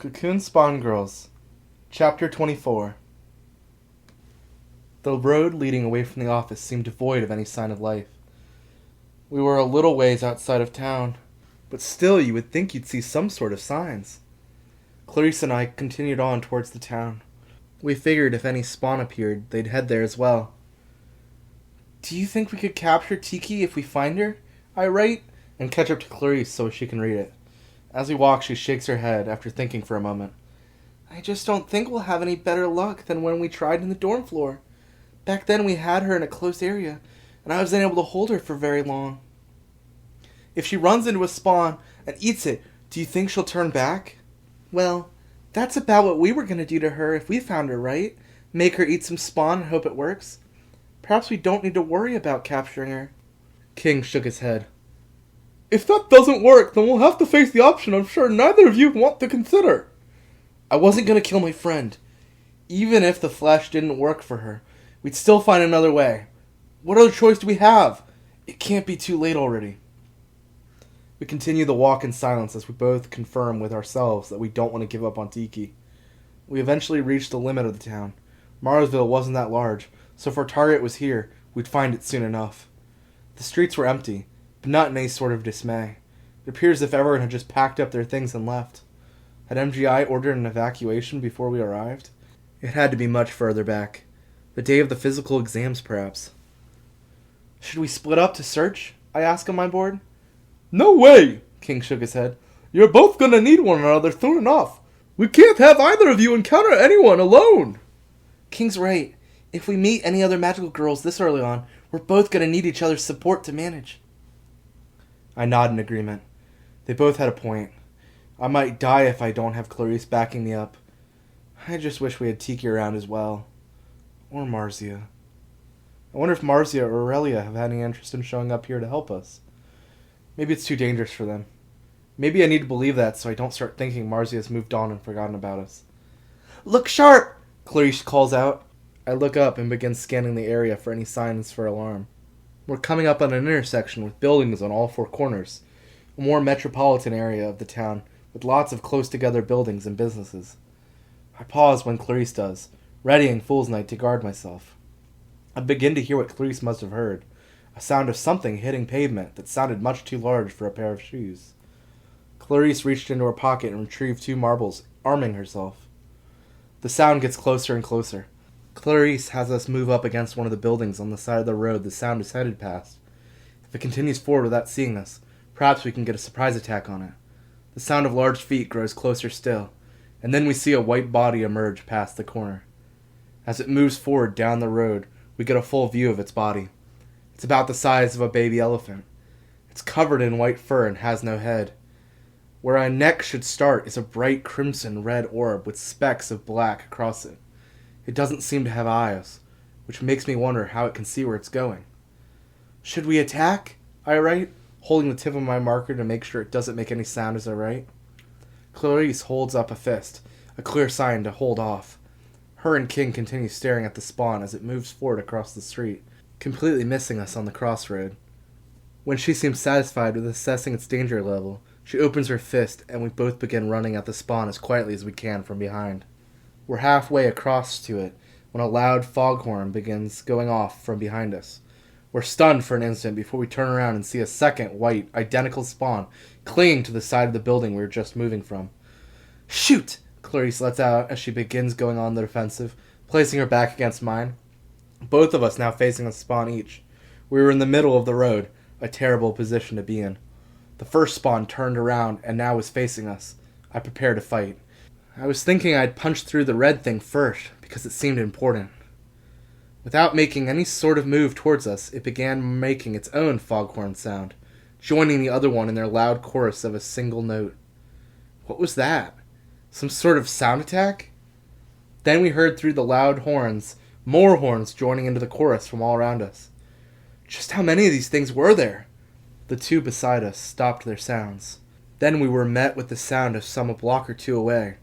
Cocoon Spawn Girls, Chapter 24. The road leading away from the office seemed devoid of any sign of life. We were a little ways outside of town, but still you would think you'd see some sort of signs. Clarice and I continued on towards the town. We figured if any spawn appeared, they'd head there as well. "Do you think we could capture Tiki if we find her?" I write, and catch up to Clarice so she can read it. As we walk, she shakes her head after thinking for a moment. "I just don't think we'll have any better luck than when we tried in the dorm floor. Back then we had her in a closed area, and I wasn't able to hold her for very long. If she runs into a spawn and eats it, do you think she'll turn back?" "Well, that's about what we were going to do to her if we found her, right? Make her eat some spawn and hope it works. Perhaps we don't need to worry about capturing her." King shook his head. "If that doesn't work, then we'll have to face the option I'm sure neither of you want to consider." I wasn't going to kill my friend. Even if the flesh didn't work for her, we'd still find another way. What other choice do we have? It can't be too late already. We continue the walk in silence as we both confirm with ourselves that we don't want to give up on Tiki. We eventually reached the limit of the town. Marsville wasn't that large, so if our target was here, we'd find it soon enough. The streets were empty, but not in any sort of dismay. It appears as if everyone had just packed up their things and left. Had MGI ordered an evacuation before we arrived? It had to be much further back. The day of the physical exams, perhaps. "Should we split up to search?" I asked on my board. "No way!" King shook his head. "You're both gonna need one another soon enough. We can't have either of you encounter anyone alone." King's right. If we meet any other magical girls this early on, we're both gonna need each other's support to manage. I nod in agreement. They both had a point. I might die if I don't have Clarice backing me up. I just wish we had Tiki around as well. Or Marzia. I wonder if Marzia or Aurelia have had any interest in showing up here to help us. Maybe it's too dangerous for them. Maybe I need to believe that so I don't start thinking Marzia has moved on and forgotten about us. "Look sharp!" Clarice calls out. I look up and begin scanning the area for any signs for alarm. We're coming up on an intersection with buildings on all four corners. A more metropolitan area of the town with lots of close-together buildings and businesses. I pause when Clarice does, readying Fool's Night to guard myself. I begin to hear what Clarice must have heard. A sound of something hitting pavement that sounded much too large for a pair of shoes. Clarice reached into her pocket and retrieved 2 marbles, arming herself. The sound gets closer and closer. Clarice has us move up against one of the buildings on the side of the road the sound is headed past. If it continues forward without seeing us, perhaps we can get a surprise attack on it. The sound of large feet grows closer still, and then we see a white body emerge past the corner. As it moves forward down the road, we get a full view of its body. It's about the size of a baby elephant. It's covered in white fur and has no head. Where a neck should start is a bright crimson red orb with specks of black across it. It doesn't seem to have eyes, which makes me wonder how it can see where it's going. "Should we attack?" I write, holding the tip of my marker to make sure it doesn't make any sound as I write. Clarice holds up a fist, a clear sign to hold off. Her and King continue staring at the spawn as it moves forward across the street, completely missing us on the crossroad. When she seems satisfied with assessing its danger level, she opens her fist and we both begin running at the spawn as quietly as we can from behind. We're halfway across to it when a loud foghorn begins going off from behind us. We're stunned for an instant before we turn around and see a second white, identical spawn clinging to the side of the building we were just moving from. "Shoot!" Clarice lets out as she begins going on the defensive, placing her back against mine. Both of us now facing a spawn each. We were in the middle of the road, a terrible position to be in. The first spawn turned around and now was facing us. I prepared to fight. I was thinking I'd punch through the red thing first, because it seemed important. Without making any sort of move towards us, it began making its own foghorn sound, joining the other one in their loud chorus of a single note. What was that? Some sort of sound attack? Then we heard through the loud horns, more horns joining into the chorus from all around us. Just how many of these things were there? The 2 beside us stopped their sounds. Then we were met with the sound of some a block or 2 away.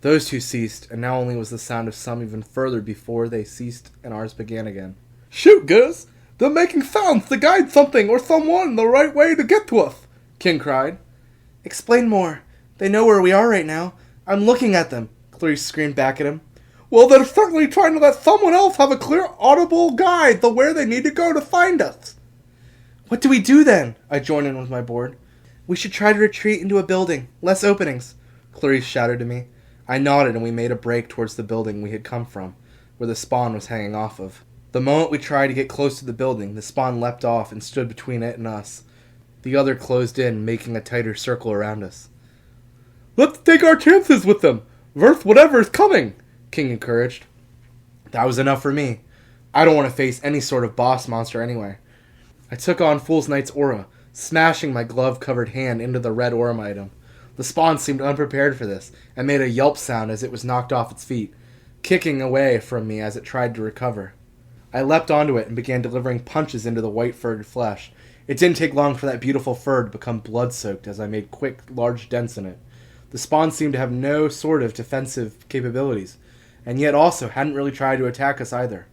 Those 2 ceased, and now only was the sound of some even further before they ceased and ours began again. "Shoot, girls! They're making sounds to guide something or someone the right way to get to us!" King cried. "Explain more. They know where we are right now. I'm looking at them, Clarice screamed back at him. Well, they're certainly trying to let someone else have a clear, audible guide to where they need to go to find us. What do we do then? I joined in with my board. We should try to retreat into a building. Less openings, Clarice shouted to me. I nodded and we made a break towards the building we had come from, where the spawn was hanging off of. The moment we tried to get close to the building, the spawn leapt off and stood between it and us. The other closed in, making a tighter circle around us. Let's take our chances with them, versus whatever is coming, King encouraged. That was enough for me. I don't want to face any sort of boss monster anyway. I took on Fool's Knight's aura, smashing my glove-covered hand into the red aura item. The spawn seemed unprepared for this, and made a yelp sound as it was knocked off its feet, kicking away from me as it tried to recover. I leapt onto it and began delivering punches into the white-furred flesh. It didn't take long for that beautiful fur to become blood-soaked as I made quick, large dents in it. The spawn seemed to have no sort of defensive capabilities, and yet also hadn't really tried to attack us either.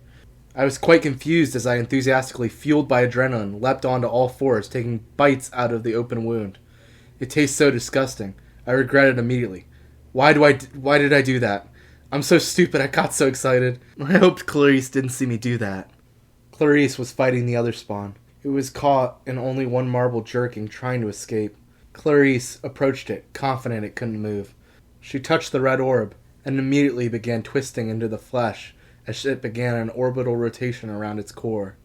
I was quite confused as I enthusiastically, fueled by adrenaline, leapt onto all fours, taking bites out of the open wound. It tastes so disgusting. I regret it immediately. Why did I do that? I'm so stupid, I got so excited. I hoped Clarice didn't see me do that. Clarice was fighting the other spawn. It was caught in only one marble jerking, trying to escape. Clarice approached it, confident it couldn't move. She touched the red orb, and immediately began twisting into the flesh as it began an orbital rotation around its core.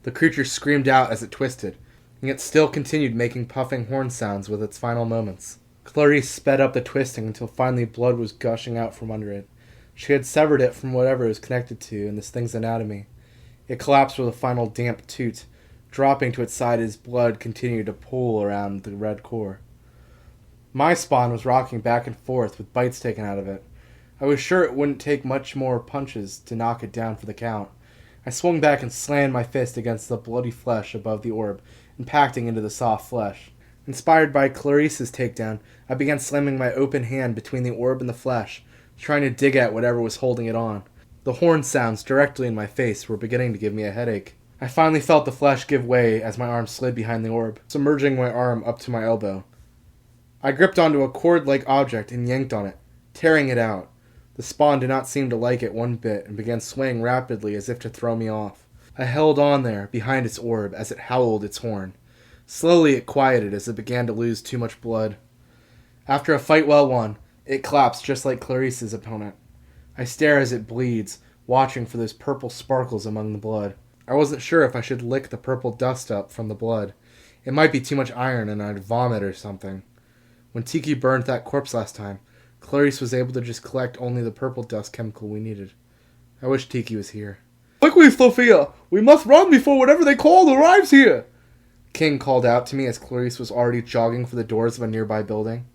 The creature screamed out as it twisted, and yet still continued making puffing horn sounds with its final moments. Clarice sped up the twisting until finally blood was gushing out from under it. She had severed it from whatever it was connected to in this thing's anatomy. It collapsed with a final damp toot, dropping to its side as blood continued to pool around the red core. My spawn was rocking back and forth with bites taken out of it. I was sure it wouldn't take much more punches to knock it down for the count. I swung back and slammed my fist against the bloody flesh above the orb, impacting into the soft flesh. Inspired by Clarice's takedown, I began slamming my open hand between the orb and the flesh, trying to dig at whatever was holding it on. The horn sounds directly in my face were beginning to give me a headache. I finally felt the flesh give way as my arm slid behind the orb, submerging my arm up to my elbow. I gripped onto a cord-like object and yanked on it, tearing it out. The spawn did not seem to like it one bit and began swaying rapidly as if to throw me off. I held on there, behind its orb, as it howled its horn. Slowly it quieted as it began to lose too much blood. After a fight well won, it collapsed just like Clarice's opponent. I stare as it bleeds, watching for those purple sparkles among the blood. I wasn't sure if I should lick the purple dust up from the blood. It might be too much iron and I'd vomit or something. When Tiki burned that corpse last time, Clarice was able to just collect only the purple dust chemical we needed. I wish Tiki was here. Quickly, Sophia! We must run before whatever they call arrives here! King called out to me as Clarice was already jogging for the doors of a nearby building.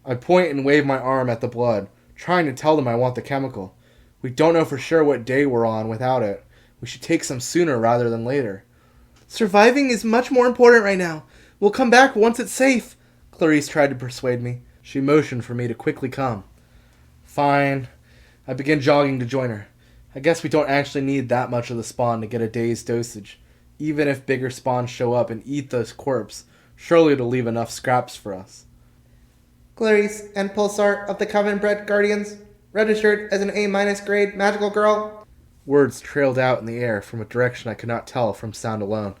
I point and wave my arm at the blood, trying to tell them I want the chemical. We don't know for sure what day we're on without it. We should take some sooner rather than later. Surviving is much more important right now. We'll come back once it's safe, Clarice tried to persuade me. She motioned for me to quickly come. Fine. I began jogging to join her. I guess we don't actually need that much of the spawn to get a day's dosage. Even if bigger spawns show up and eat this corpse, surely it'll leave enough scraps for us. Clarice and Pulsar of the Coven-bred Guardians, registered as an A- grade magical girl. Words trailed out in the air from a direction I could not tell from sound alone.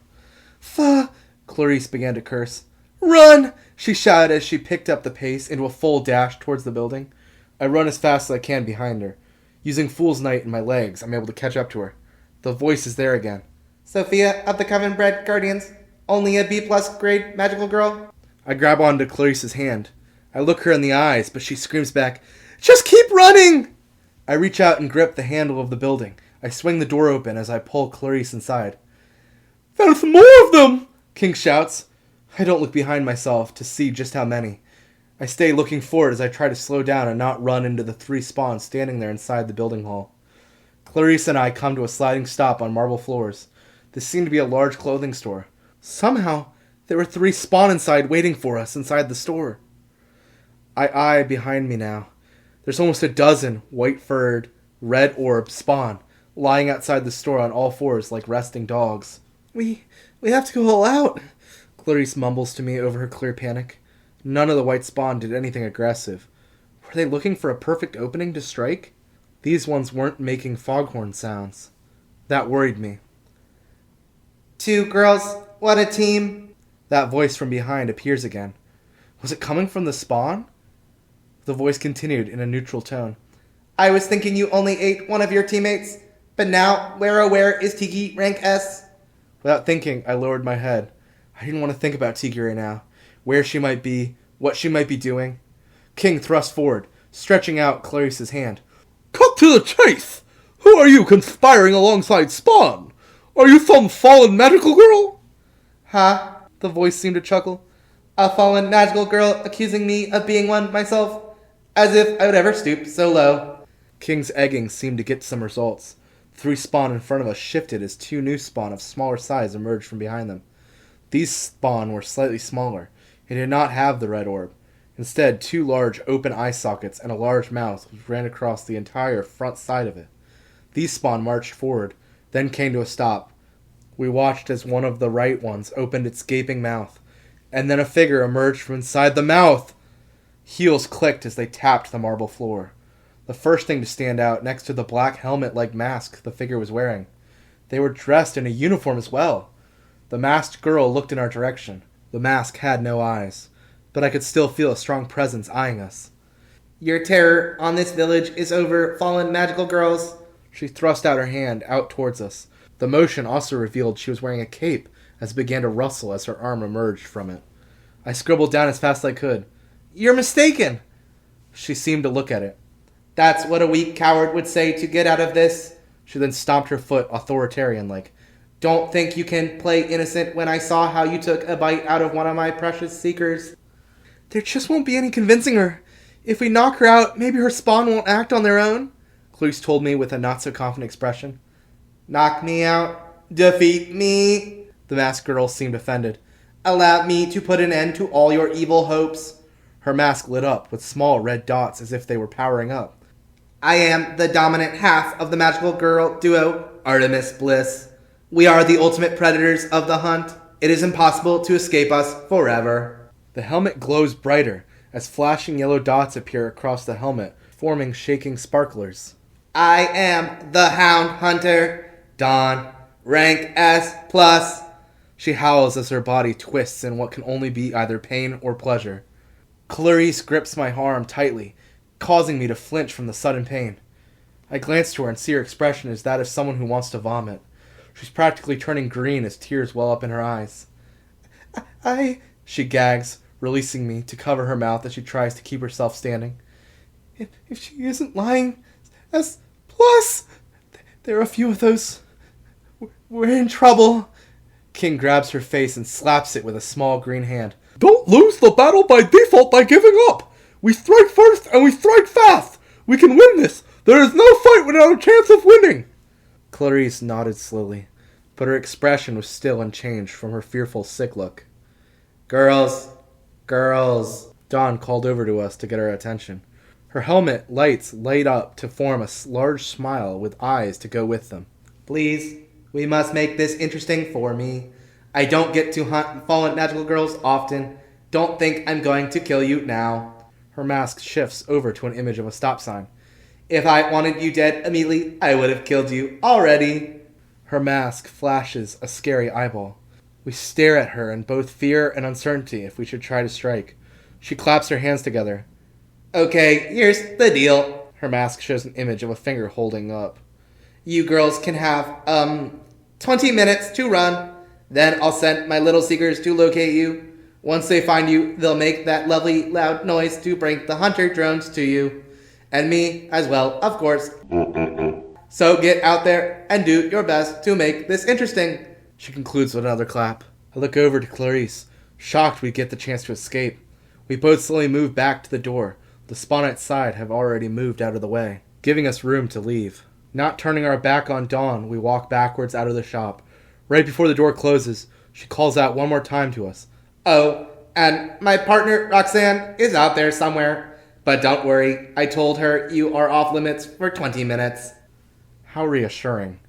Clarice began to curse. Run! She shouted as she picked up the pace into a full dash towards the building. I run as fast as I can behind her. Using Fool's Knight and my legs, I'm able to catch up to her. The voice is there again. Sophia of the Coven-bred Guardians, only a B+ grade magical girl. I grab onto Clarice's hand. I look her in the eyes, but she screams back, Just keep running! I reach out and grip the handle of the building. I swing the door open as I pull Clarice inside. There's more of them! King shouts. I don't look behind myself to see just how many. I stay looking forward as I try to slow down and not run into the 3 spawns standing there inside the building hall. Clarice and I come to a sliding stop on marble floors. This seemed to be a large clothing store. Somehow, there were 3 spawn inside waiting for us inside the store. I eye behind me now. There's almost a dozen white-furred, red orb spawn lying outside the store on all fours like resting dogs. We have to go all out, Clarice mumbles to me over her clear panic. None of the white spawn did anything aggressive. Were they looking for a perfect opening to strike? These ones weren't making foghorn sounds. That worried me. 2 girls, what a team. That voice from behind appears again. Was it coming from the spawn? The voice continued in a neutral tone. I was thinking you only ate one of your teammates, but now, where is Tiki rank S? Without thinking, I lowered my head. I didn't want to think about Tiki right now. Where she might be, what she might be doing. King thrust forward, stretching out Clarice's hand. Cut to the chase! Who are you conspiring alongside Spawn? Are you some fallen magical girl? Huh? The voice seemed to chuckle. A fallen magical girl accusing me of being one myself? As if I would ever stoop so low. King's egging seemed to get some results. 3 spawn in front of us shifted as 2 new spawn of smaller size emerged from behind them. These spawn were slightly smaller and did not have the red orb. Instead, 2 large open eye sockets and a large mouth ran across the entire front side of it. These spawn marched forward, then came to a stop. We watched as one of the right ones opened its gaping mouth, and then a figure emerged from inside the mouth. Heels clicked as they tapped the marble floor. The first thing to stand out next to the black helmet-like mask the figure was wearing. They were dressed in a uniform as well. The masked girl looked in our direction. The mask had no eyes, but I could still feel a strong presence eyeing us. Your terror on this village is over, fallen magical girls. She thrust out her hand out towards us. The motion also revealed she was wearing a cape as it began to rustle as her arm emerged from it. I scribbled down as fast as I could. You're mistaken. She seemed to look at it. That's what a weak coward would say to get out of this. She then stomped her foot authoritarian-like. Don't think you can play innocent when I saw how you took a bite out of one of my precious seekers. There just won't be any convincing her. If we knock her out, maybe her spawn won't act on their own, Clarice told me with a not-so-confident expression. Knock me out? Defeat me? The masked girl seemed offended. Allow me to put an end to all your evil hopes. Her mask lit up with small red dots as if they were powering up. I am the dominant half of the magical girl duo, Artemis Bliss. We are the ultimate predators of the hunt. It is impossible to escape us forever. The helmet glows brighter as flashing yellow dots appear across the helmet, forming shaking sparklers. I am the Hound Hunter, Dawn, rank S+. She howls as her body twists in what can only be either pain or pleasure. Clarice grips my arm tightly, causing me to flinch from the sudden pain. I glance to her and see her expression is that of someone who wants to vomit. She's practically turning green as tears well up in her eyes. She gags, releasing me to cover her mouth as she tries to keep herself standing. If she isn't lying, S+, there are a few of those. We're in trouble. King grabs her face and slaps it with a small green hand. Don't lose the battle by default by giving up. We strike first and we strike fast. We can win this. There is no fight without a chance of winning. Clarice nodded slowly, but her expression was still unchanged from her fearful, sick look. Girls. Dawn called over to us to get our attention. Her helmet lights light up to form a large smile with eyes to go with them. Please, we must make this interesting for me. I don't get to hunt fallen magical girls often. Don't think I'm going to kill you now. Her mask shifts over to an image of a stop sign. If I wanted you dead immediately, I would have killed you already. Her mask flashes a scary eyeball. We stare at her in both fear and uncertainty if we should try to strike. She claps her hands together. Okay, here's the deal. Her mask shows an image of a finger holding up. You girls can have, 20 minutes to run. Then I'll send my little seekers to locate you. Once they find you, they'll make that lovely loud noise to bring the hunter drones to you. And me as well, of course. So get out there and do your best to make this interesting. She concludes with another clap. I look over to Clarice, shocked we get the chance to escape. We both slowly move back to the door. The spawn outside have already moved out of the way, giving us room to leave. Not turning our back on Dawn, we walk backwards out of the shop. Right before the door closes, she calls out one more time to us. Oh, and my partner, Roxanne, is out there somewhere. But don't worry, I told her you are off limits for 20 minutes. How reassuring.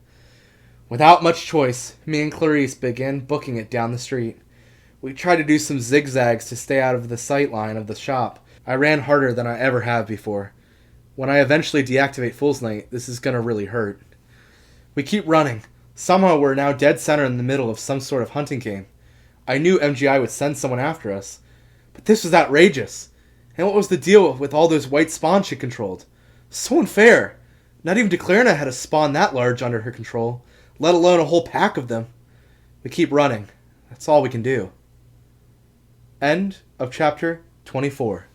Without much choice, me and Clarice begin booking it down the street. We try to do some zigzags to stay out of the sight line of the shop, I ran harder than I ever have before. When I eventually deactivate Fool's Night, this is gonna really hurt. We keep running. Somehow we're now dead center in the middle of some sort of hunting game. I knew MGI would send someone after us. But this was outrageous. And what was the deal with all those white spawns she controlled? So unfair. Not even Declarina had a spawn that large under her control, let alone a whole pack of them. We keep running. That's all we can do. End of chapter 24.